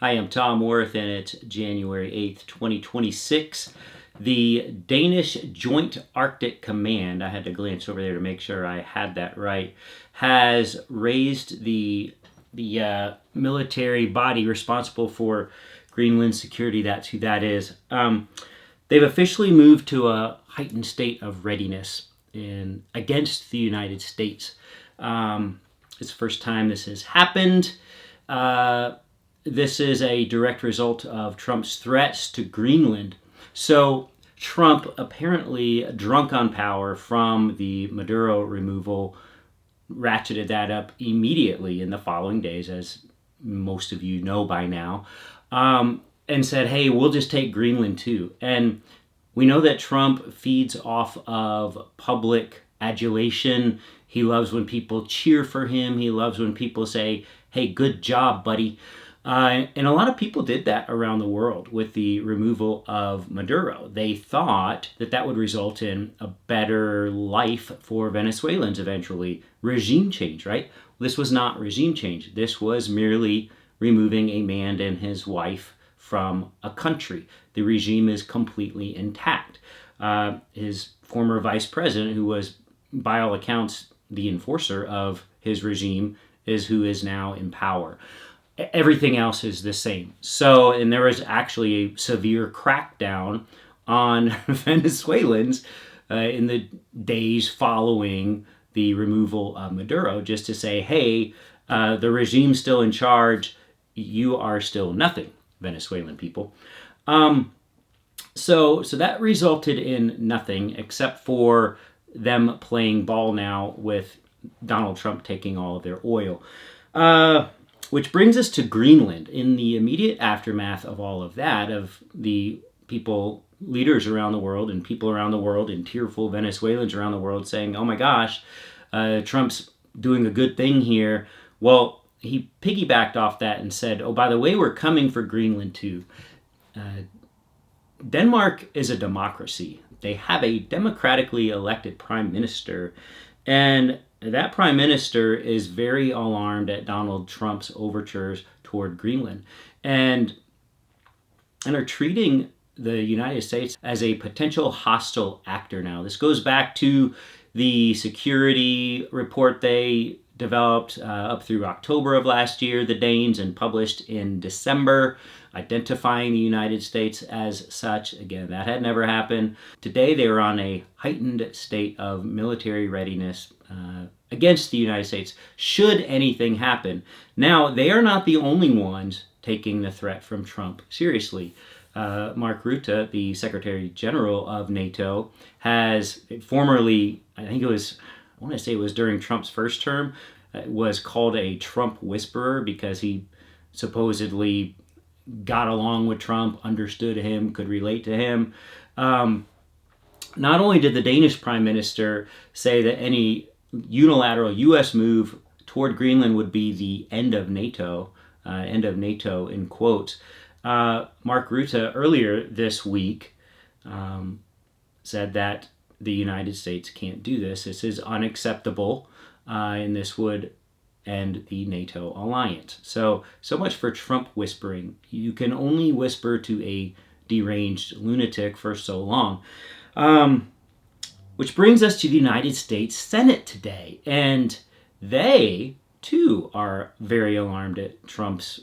Hi, I'm Tom Worth, and it's January 8th, 2026. The Danish Joint Arctic Command, I had to glance over there to make sure I had that right, has raised the military body responsible for Greenland security. That's who that is. They've officially moved to a heightened state of readiness against the United States. It's the first time this has happened. This is a direct result of Trump's threats to Greenland. So Trump, apparently drunk on power from the Maduro removal, ratcheted that up immediately in the following days, as most of you know by now, and said, hey, we'll just take Greenland too. And we know that Trump feeds off of public adulation. He loves when people cheer for him. He loves when people say, hey, good job, buddy. And a lot of people did that around the world with the removal of Maduro. They thought that that would result in a better life for Venezuelans eventually. Regime change, right? This was not regime change. This was merely removing a man and his wife from a country. The regime is completely intact. His former vice president, who was by all accounts the enforcer of his regime, is who is now in power. Everything else is the same. So, and there was actually a severe crackdown on Venezuelans in the days following the removal of Maduro, just to say, hey, the regime's still in charge. You are still nothing, Venezuelan people. So that resulted in nothing except for them playing ball now with Donald Trump taking all of their oil. Which brings us to Greenland. In the immediate aftermath of all of that, of the leaders around the world and people around the world and tearful Venezuelans around the world saying, oh my gosh, Trump's doing a good thing here. Well, he piggybacked off that and said, oh, by the way, we're coming for Greenland too. Denmark is a democracy. They have a democratically elected prime minister, and that prime minister is very alarmed at Donald Trump's overtures toward Greenland and are treating the United States as a potential hostile actor now. This goes back to the security report they developed up through October of last year, the Danes, and published in December, identifying the United States as such. Again, that had never happened. Today, they are on a heightened state of military readiness against the United States, should anything happen. Now, they are not the only ones taking the threat from Trump seriously. Mark Rutte, the Secretary General of NATO, has formerly, I want to say it was during Trump's first term, was called a Trump whisperer because he supposedly got along with Trump, understood him, could relate to him. Not only did the Danish Prime Minister say that any unilateral U.S. move toward Greenland would be the end of NATO in quotes, Mark Rutte earlier this week said that the United States can't do this. This is unacceptable, and this would end the NATO alliance. So much for Trump whispering. You can only whisper to a deranged lunatic for so long. Which brings us to the United States Senate today. And they, too, are very alarmed at Trump's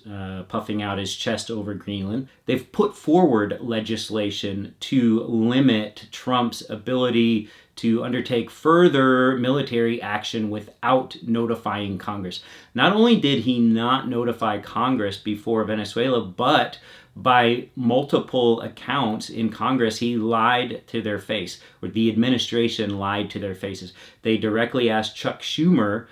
puffing out his chest over Greenland. They've put forward legislation to limit Trump's ability to undertake further military action without notifying Congress. Not only did he not notify Congress before Venezuela, but by multiple accounts in Congress, he lied to their face, or the administration lied to their faces. They directly asked Chuck Schumer,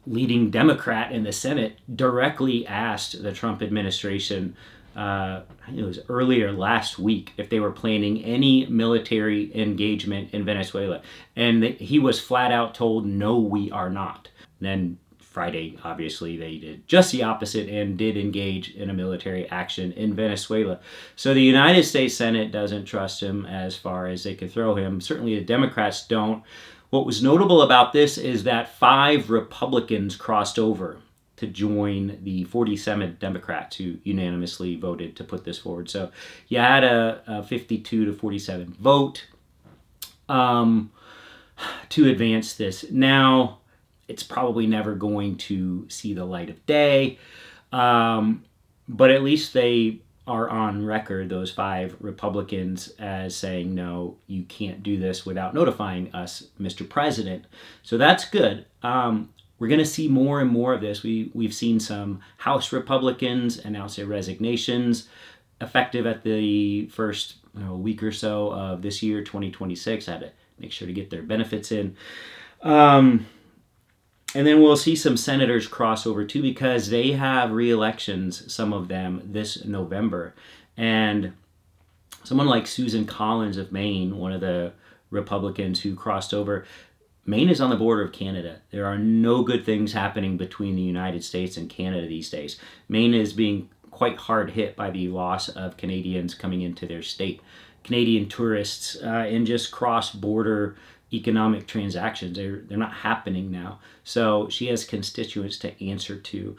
leading Democrat in the Senate, directly asked the Trump administration, I think it was earlier last week, if they were planning any military engagement in Venezuela. And he was flat out told, no, we are not. Then Friday, obviously, they did just the opposite and did engage in a military action in Venezuela. So the United States Senate doesn't trust him as far as they could throw him. Certainly the Democrats don't. What was notable about this is that 5 Republicans crossed over to join the 47 Democrats who unanimously voted to put this forward. So you had a 52 to 47 vote to advance this. Now, it's probably never going to see the light of day, but at least they are on record, those 5 Republicans, as saying, no, you can't do this without notifying us, Mr. President. So that's good. We're going to see more and more of this. We've seen some House Republicans announce their resignations effective at the first week or so of this year, 2026. I had to make sure to get their benefits in. And then we'll see some senators cross over too, because they have re-elections, some of them, this November. And someone like Susan Collins of Maine, one of the Republicans who crossed over, Maine is on the border of Canada. There are no good things happening between the United States and Canada these days. Maine is being quite hard hit by the loss of Canadians coming into their state. Canadian tourists and just cross-border economic transactions, they're not happening now. So she has constituents to answer to.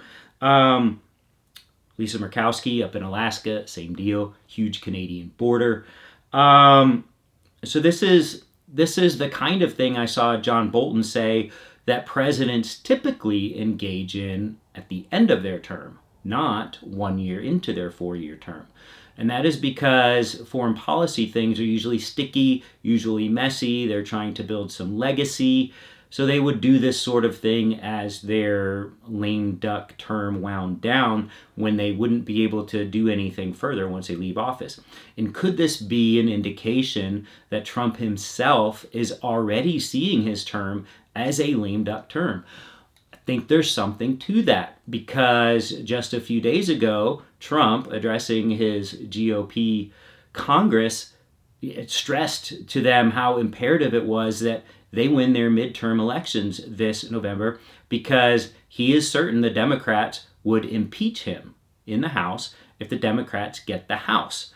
Lisa Murkowski up in Alaska, same deal, huge Canadian border. So this is the kind of thing I saw John Bolton say that presidents typically engage in at the end of their term, not 1 year into their 4-year term. And that is because foreign policy things are usually sticky, usually messy. They're trying to build some legacy. So they would do this sort of thing as their lame duck term wound down, when they wouldn't be able to do anything further once they leave office. And could this be an indication that Trump himself is already seeing his term as a lame duck term? I think there's something to that, because just a few days ago, Trump, addressing his GOP Congress, stressed to them how imperative it was that they win their midterm elections this November, because he is certain the Democrats would impeach him in the House if the Democrats get the House.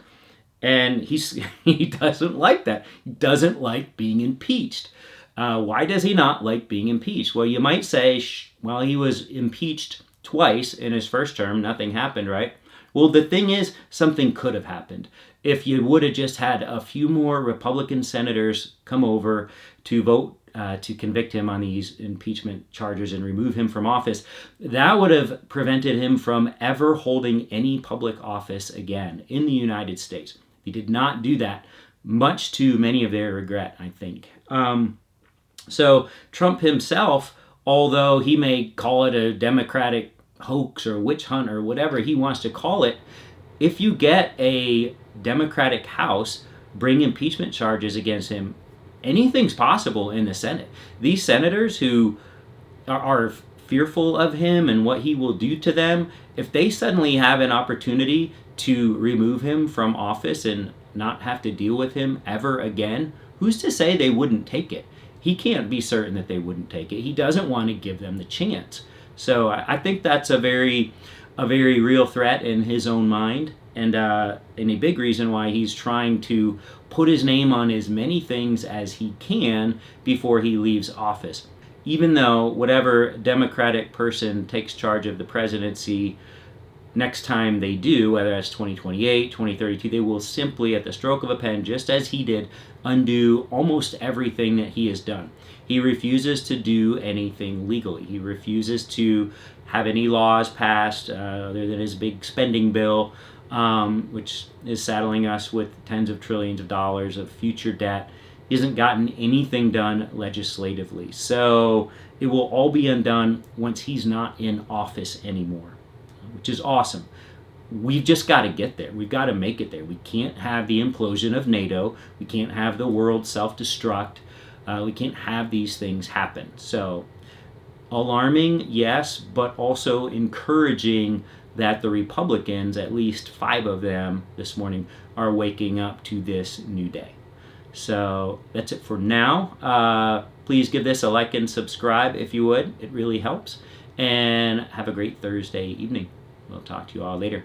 And he doesn't like that. He doesn't like being impeached. Why does he not like being impeached? Well, you might say, well, he was impeached twice in his first term. Nothing happened, right? Well, the thing is, something could have happened. If you would have just had a few more Republican senators come over to vote to convict him on these impeachment charges and remove him from office, that would have prevented him from ever holding any public office again in the United States. He did not do that, much to many of their regret, I think. So Trump himself, although he may call it a Democratic hoax or witch hunt or whatever he wants to call it, if you get a Democratic House, bring impeachment charges against him, anything's possible in the Senate. These senators who are fearful of him and what he will do to them, if they suddenly have an opportunity to remove him from office and not have to deal with him ever again, who's to say they wouldn't take it? He can't be certain that they wouldn't take it. He doesn't want to give them the chance. So I think that's a very real threat in his own mind, and a big reason why he's trying to put his name on as many things as he can before he leaves office. Even though whatever Democratic person takes charge of the presidency next time they do, whether that's 2028, 2032, they will simply, at the stroke of a pen, just as he did, undo almost everything that he has done. He refuses to do anything legally. He refuses to have any laws passed other than his big spending bill, which is saddling us with tens of trillions of dollars of future debt. He hasn't gotten anything done legislatively. So it will all be undone once he's not in office anymore, which is awesome. We've just got to get there. We've got to make it there. We can't have the implosion of NATO. We can't have the world self-destruct. We can't have these things happen. So alarming, yes, but also encouraging that the Republicans, at least 5 of them this morning, are waking up to this new day. So that's it for now. Please give this a like and subscribe if you would. It really helps. And have a great Thursday evening. We'll talk to you all later.